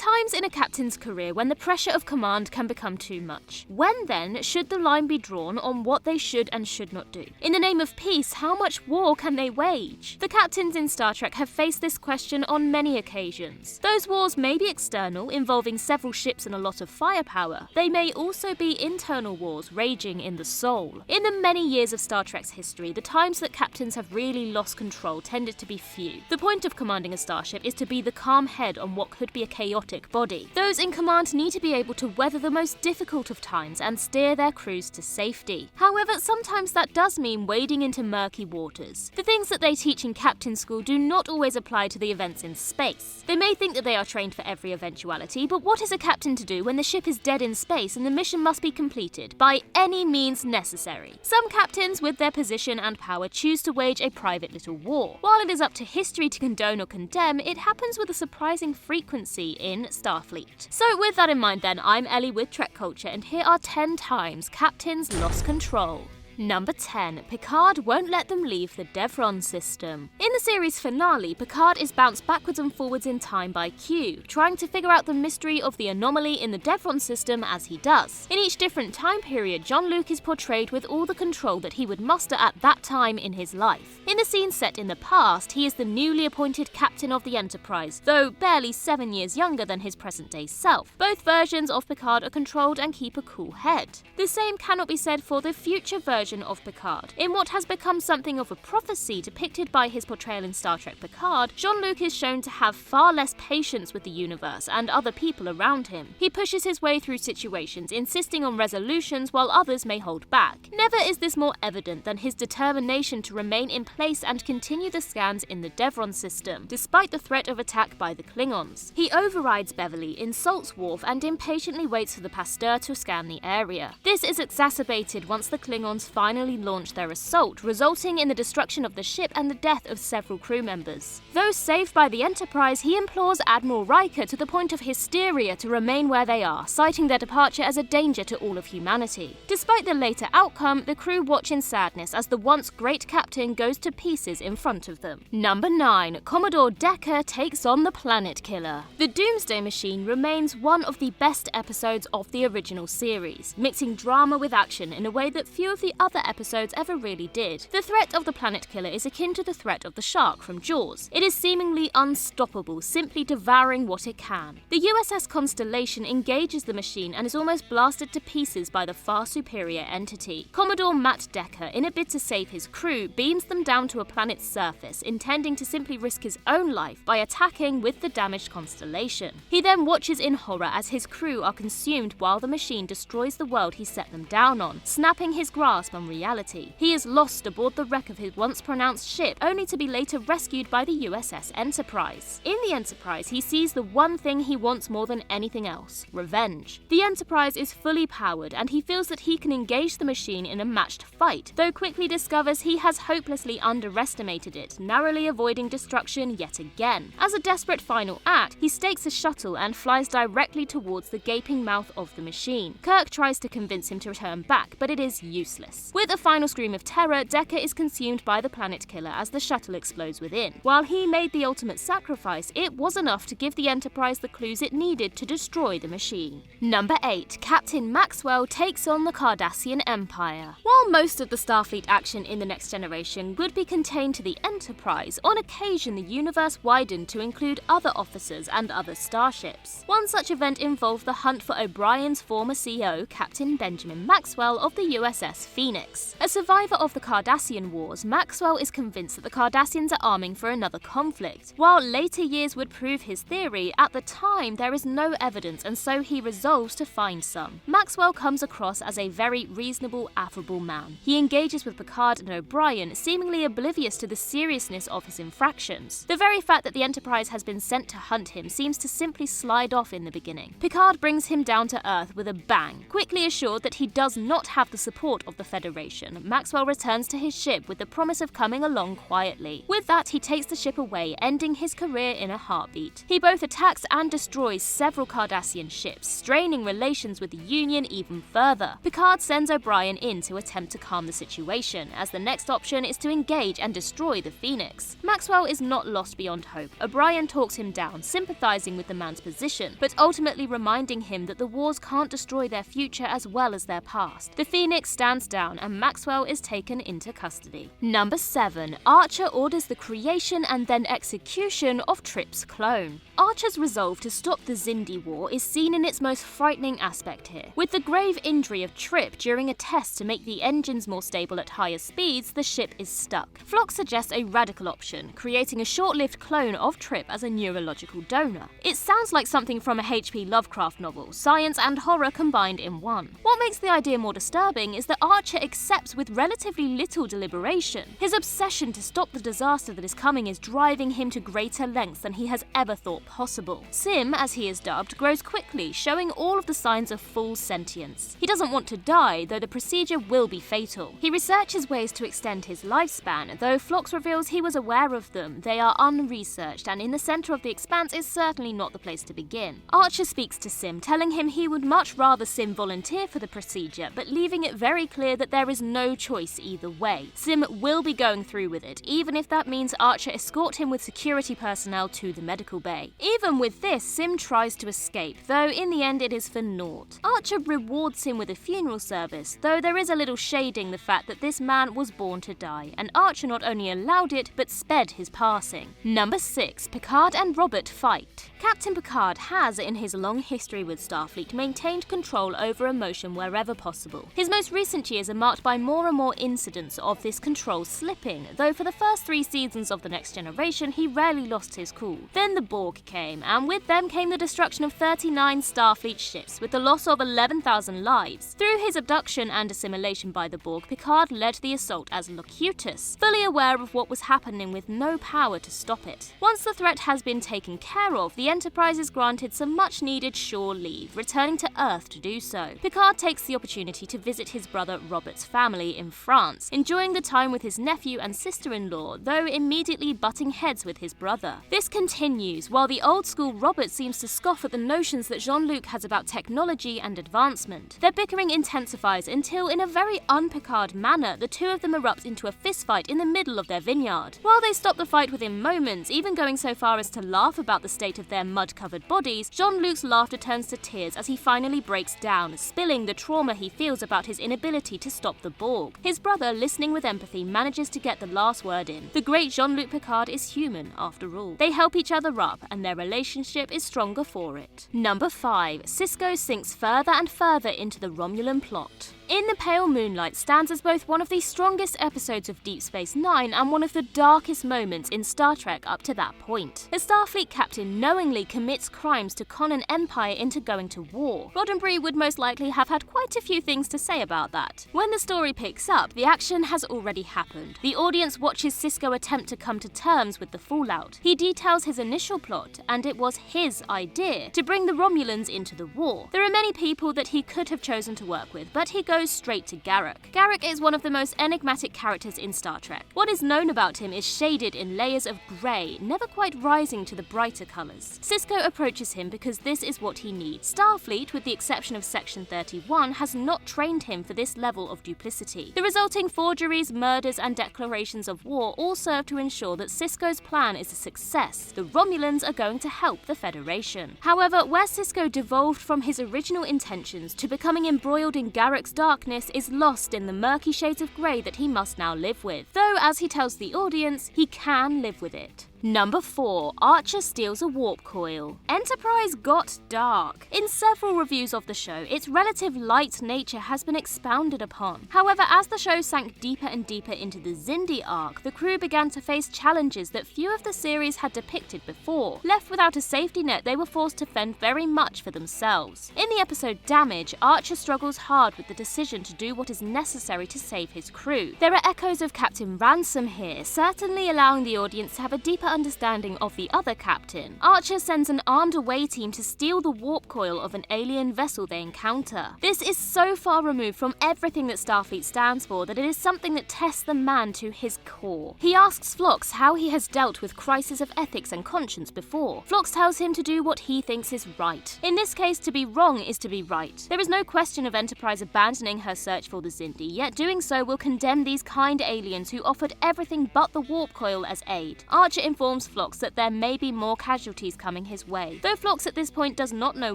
times in a captain's career when the pressure of command can become too much. When then should the line be drawn on what they should and should not do? In the name of peace, how much war can they wage? The captains in Star Trek have faced this question on many occasions. Those wars may be external, involving several ships and a lot of firepower. They may also be internal wars raging in the soul. In the many years of Star Trek's history, the times that captains have really lost control tended to be few. The point of commanding a starship is to be the calm head on what could be a chaotic body. Those in command need to be able to weather the most difficult of times and steer their crews to safety. However, sometimes that does mean wading into murky waters. The things that they teach in captain school do not always apply to the events in space. They may think that they are trained for every eventuality, but what is a captain to do when the ship is dead in space and the mission must be completed by any means necessary? Some captains, with their position and power, choose to wage a private little war. While it is up to history to condone or condemn, it happens with a surprising frequency in Starfleet. So with that in mind then, I'm Ellie with Trek Culture, and here are 10 times captains lost control. Number 10. Picard won't let them leave the DEVRON system. In the series finale, Picard is bounced backwards and forwards in time by Q, trying to figure out the mystery of the anomaly in the DEVRON system as he does. In each different time period, Jean-Luc is portrayed with all the control that he would muster at that time in his life. In the scene set in the past, he is the newly appointed captain of the Enterprise, though barely 7 years younger than his present-day self. Both versions of Picard are controlled and keep a cool head. The same cannot be said for the future version of Picard. In what has become something of a prophecy depicted by his portrayal in Star Trek Picard, Jean-Luc is shown to have far less patience with the universe and other people around him. He pushes his way through situations, insisting on resolutions while others may hold back. Never is this more evident than his determination to remain in place and continue the scans in the DEVRON system, despite the threat of attack by the Klingons. He overrides Beverly, insults Worf, and impatiently waits for the Pasteur to scan the area. This is exacerbated once the Klingons finally launched their assault, resulting in the destruction of the ship and the death of several crew members. Though saved by the Enterprise, he implores Admiral Riker to the point of hysteria to remain where they are, citing their departure as a danger to all of humanity. Despite the later outcome, the crew watch in sadness as the once great captain goes to pieces in front of them. Number 9. Commodore Decker takes on the Planet Killer. The Doomsday Machine remains one of the best episodes of the original series, mixing drama with action in a way that few of the other episodes ever really did. The threat of the Planet Killer is akin to the threat of the shark from Jaws. It is seemingly unstoppable, simply devouring what it can. The USS Constellation engages the machine and is almost blasted to pieces by the far superior entity. Commodore Matt Decker, in a bid to save his crew, beams them down to a planet's surface, intending to simply risk his own life by attacking with the damaged Constellation. He then watches in horror as his crew are consumed while the machine destroys the world he set them down on, snapping his grasp on reality. He is lost aboard the wreck of his once pronounced ship, only to be later rescued by the USS Enterprise. In the Enterprise, he sees the one thing he wants more than anything else: revenge. The Enterprise is fully powered, and he feels that he can engage the machine in a matched fight, though quickly discovers he has hopelessly underestimated it, narrowly avoiding destruction yet again. As a desperate final act, he stakes a shuttle and flies directly towards the gaping mouth of the machine. Kirk tries to convince him to return back, but it is useless. With a final scream of terror, Decker is consumed by the Planet Killer as the shuttle explodes within. While he made the ultimate sacrifice, it was enough to give the Enterprise the clues it needed to destroy the machine. Number 8. Captain Maxwell takes on the Cardassian Empire. While most of the Starfleet action in The Next Generation would be contained to the Enterprise, on occasion the universe widened to include other officers and other starships. One such event involved the hunt for O'Brien's former CO, Captain Benjamin Maxwell of the USS Phoenix. A survivor of the Cardassian Wars, Maxwell is convinced that the Cardassians are arming for another conflict. While later years would prove his theory, at the time there is no evidence, and so he resolves to find some. Maxwell comes across as a very reasonable, affable man. He engages with Picard and O'Brien, seemingly oblivious to the seriousness of his infractions. The very fact that the Enterprise has been sent to hunt him seems to simply slide off in the beginning. Picard brings him down to Earth with a bang, quickly assured that he does not have the support of the Federation Federation, Maxwell returns to his ship with the promise of coming along quietly. With that, he takes the ship away, ending his career in a heartbeat. He both attacks and destroys several Cardassian ships, straining relations with the Union even further. Picard sends O'Brien in to attempt to calm the situation, as the next option is to engage and destroy the Phoenix. Maxwell is not lost beyond hope. O'Brien talks him down, sympathizing with the man's position, but ultimately reminding him that the wars can't destroy their future as well as their past. The Phoenix stands down and Maxwell is taken into custody. Number 7. Archer orders the creation and then execution of Trip's clone. Archer's resolve to stop the Xindi War is seen in its most frightening aspect here. With the grave injury of Trip during a test to make the engines more stable at higher speeds, the ship is stuck. Phlox suggests a radical option, creating a short-lived clone of Trip as a neurological donor. It sounds like something from a H.P. Lovecraft novel, science and horror combined in one. What makes the idea more disturbing is that Archer accepts with relatively little deliberation. His obsession to stop the disaster that is coming is driving him to greater lengths than he has ever thought possible. Sim, as he is dubbed, grows quickly, showing all of the signs of full sentience. He doesn't want to die, though the procedure will be fatal. He researches ways to extend his lifespan, though Phlox reveals he was aware of them. They are unresearched, and in the center of the expanse is certainly not the place to begin. Archer speaks to Sim, telling him he would much rather Sim volunteer for the procedure, but leaving it very clear that there is no choice either way. Sim will be going through with it, even if that means Archer escort him with security personnel to the medical bay. Even with this, Sim tries to escape, though in the end it is for naught. Archer rewards him with a funeral service, though there is a little shading the fact that this man was born to die, and Archer not only allowed it, but sped his passing. Number 6. Picard and Robert fight. Captain Picard has, in his long history with Starfleet, maintained control over emotion wherever possible. His most recent years are marked by more and more incidents of this control slipping, though for the first 3 seasons of The Next Generation he rarely lost his cool. Then the Borg came, and with them came the destruction of 39 Starfleet ships, with the loss of 11,000 lives. Through his abduction and assimilation by the Borg, Picard led the assault as Locutus, fully aware of what was happening with no power to stop it. Once the threat has been taken care of, the Enterprise is granted some much-needed shore leave, returning to Earth to do so. Picard takes the opportunity to visit his brother Robert's family in France, enjoying the time with his nephew and sister-in-law, though immediately butting heads with his brother. This continues, while the old-school Robert seems to scoff at the notions that Jean-Luc has about technology and advancement. Their bickering intensifies until, in a very un-Picard manner, the two of them erupt into a fistfight in the middle of their vineyard. While they stop the fight within moments, even going so far as to laugh about the state of their mud-covered bodies, Jean-Luc's laughter turns to tears as he finally breaks down, spilling the trauma he feels about his inability to stop the Borg. His brother, listening with empathy, manages to get the last word in. The great Jean-Luc Picard is human, after all. They help each other up, and their relationship is stronger for it. Number 5. Sisko sinks further and further into the Romulan plot. In the Pale Moonlight stands as both one of the strongest episodes of Deep Space Nine and one of the darkest moments in Star Trek up to that point. A Starfleet captain knowingly commits crimes to con an empire into going to war. Roddenberry would most likely have had quite a few things to say about that. When the story picks up, the action has already happened. The audience watches Sisko attempt to come to terms with the fallout. He details his initial plot, and it was his idea to bring the Romulans into the war. There are many people that he could have chosen to work with, but he goes straight to Garak. Garak is one of the most enigmatic characters in Star Trek. What is known about him is shaded in layers of grey, never quite rising to the brighter colours. Sisko approaches him because this is what he needs. Starfleet, with the exception of Section 31, has not trained him for this level of duplicity. The resulting forgeries, murders, and declarations of war all serve to ensure that Sisko's plan is a success. The Romulans are going to help the Federation. However, where Sisko devolved from his original intentions to becoming embroiled in Garak's darkness is lost in the murky shades of grey that he must now live with. Though, as he tells the audience, he can live with it. Number 4. Archer steals a warp coil. Enterprise got dark. In several reviews of the show, its relative light nature has been expounded upon. However, as the show sank deeper and deeper into the Xindi arc, the crew began to face challenges that few of the series had depicted before. Left without a safety net, they were forced to fend very much for themselves. In the episode Damage, Archer struggles hard with the decision to do what is necessary to save his crew. There are echoes of Captain Ransom here, certainly allowing the audience to have a deeper understanding of the other captain, Archer sends an armed away team to steal the warp coil of an alien vessel they encounter. This is so far removed from everything that Starfleet stands for that it is something that tests the man to his core. He asks Phlox how he has dealt with crises of ethics and conscience before. Phlox tells him to do what he thinks is right. In this case, to be wrong is to be right. There is no question of Enterprise abandoning her search for the Xindi, yet doing so will condemn these kind aliens who offered everything but the warp coil as aid. Archer informs Phlox that there may be more casualties coming his way. Though Phlox at this point does not know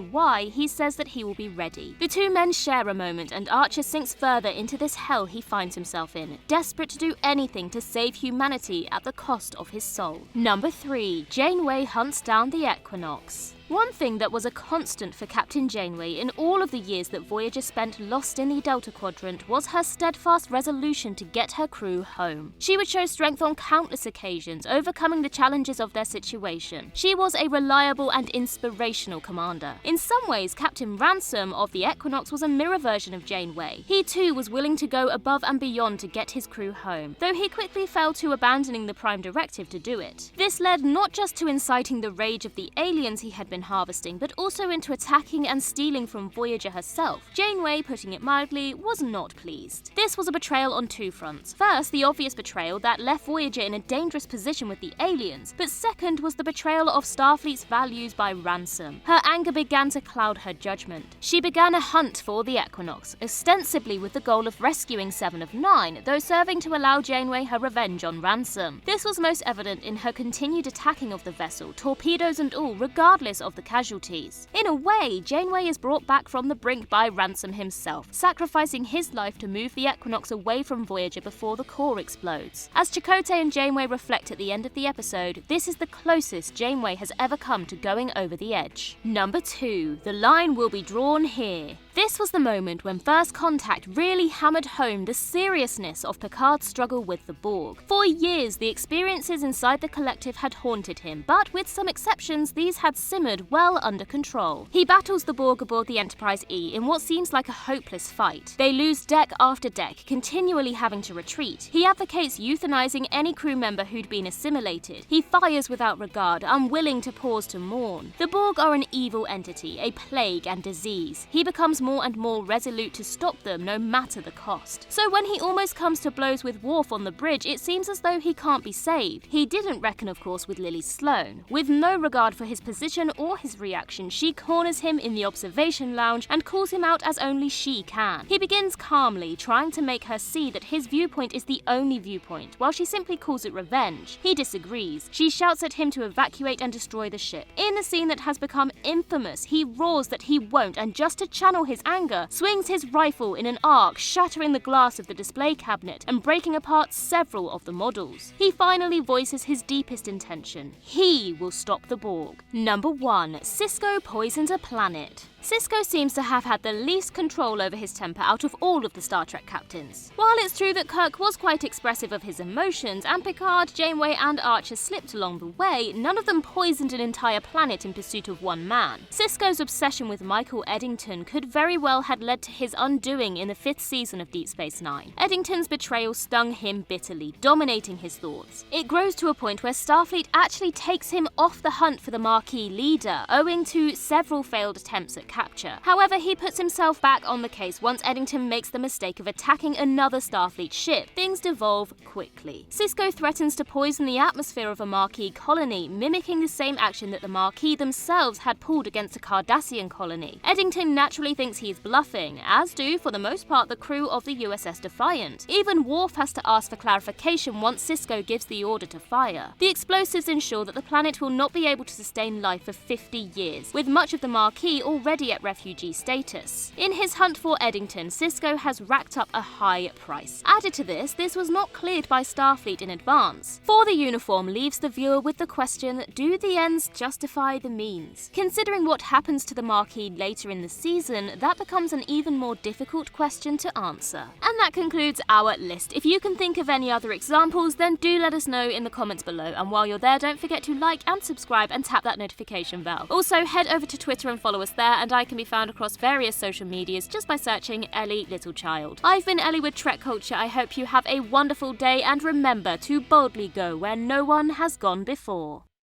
why, he says that he will be ready. The two men share a moment and Archer sinks further into this hell he finds himself in, desperate to do anything to save humanity at the cost of his soul. Number 3. Janeway hunts down the Equinox. One thing that was a constant for Captain Janeway in all of the years that Voyager spent lost in the Delta Quadrant was her steadfast resolution to get her crew home. She would show strength on countless occasions, overcoming the challenges of their situation. She was a reliable and inspirational commander. In some ways, Captain Ransom of the Equinox was a mirror version of Janeway. He too was willing to go above and beyond to get his crew home, though he quickly fell to abandoning the Prime Directive to do it. This led not just to inciting the rage of the aliens he had been harvesting, but also into attacking and stealing from Voyager herself. Janeway, putting it mildly, was not pleased. This was a betrayal on two fronts. First, the obvious betrayal that left Voyager in a dangerous position with the aliens, but second was the betrayal of Starfleet's values by Ransom. Her anger began to cloud her judgment. She began a hunt for the Equinox, ostensibly with the goal of rescuing 7 of 9, though serving to allow Janeway her revenge on Ransom. This was most evident in her continued attacking of the vessel, torpedoes and all, regardless of the casualties. In a way, Janeway is brought back from the brink by Ransom himself, sacrificing his life to move the Equinox away from Voyager before the core explodes. As Chakotay and Janeway reflect at the end of the episode, this is the closest Janeway has ever come to going over the edge. Number 2. The line will be drawn here. This was the moment when First Contact really hammered home the seriousness of Picard's struggle with the Borg. For years, the experiences inside the collective had haunted him, but with some exceptions, these had simmered well under control. He battles the Borg aboard the Enterprise E in what seems like a hopeless fight. They lose deck after deck, continually having to retreat. He advocates euthanizing any crew member who'd been assimilated. He fires without regard, unwilling to pause to mourn. The Borg are an evil entity, a plague and disease. He becomes more and more resolute to stop them no matter the cost. So when he almost comes to blows with Worf on the bridge, it seems as though he can't be saved. He didn't reckon, of course, with Lily Sloane. With no regard for his position or his reaction, she corners him in the observation lounge and calls him out as only she can. He begins calmly, trying to make her see that his viewpoint is the only viewpoint, while she simply calls it revenge. He disagrees. She shouts at him to evacuate and destroy the ship. In a scene that has become infamous, he roars that he won't, and just to channel his anger, swings his rifle in an arc, shattering the glass of the display cabinet and breaking apart several of the models. He finally voices his deepest intention. He will stop the Borg. Number 1. SISKO poisons a planet. SISKO seems to have had the least control over his temper out of all of the Star Trek captains. While it's true that Kirk was quite expressive of his emotions, and Picard, Janeway and Archer slipped along the way, none of them poisoned an entire planet in pursuit of one man. SISKO's obsession with Michael Eddington could very well have led to his undoing in the 5th season of Deep Space Nine. Eddington's betrayal stung him bitterly, dominating his thoughts. It grows to a point where Starfleet actually takes him off the hunt for the Marquee leader, owing to several failed attempts at capture. However, he puts himself back on the case once Eddington makes the mistake of attacking another Starfleet ship. Things devolve quickly. SISKO threatens to poison the atmosphere of a Marquee colony, mimicking the same action that the Marquee themselves had pulled against a Cardassian colony. Eddington naturally thinks he is bluffing, as do, for the most part, the crew of the USS Defiant. Even Worf has to ask for clarification once SISKO gives the order to fire. The explosives ensure that the planet will not be able to sustain life for 50 years, with much of the Marquee already at refugee status. In his hunt for Eddington, SISKO has racked up a high price. Added to this was not cleared by Starfleet in advance. For the uniform leaves the viewer with the question, do the ends justify the means? Considering what happens to the Marquee later in the season, that becomes an even more difficult question to answer. And that concludes our list. If you can think of any other examples, then do let us know in the comments below. And while you're there, don't forget to like and subscribe and tap that notification bell. Also, head over to Twitter and follow us there, and and I can be found across various social medias just by searching Ellie Littlechild. I've been Ellie with Trek Culture. I hope you have a wonderful day, and remember to boldly go where no one has gone before.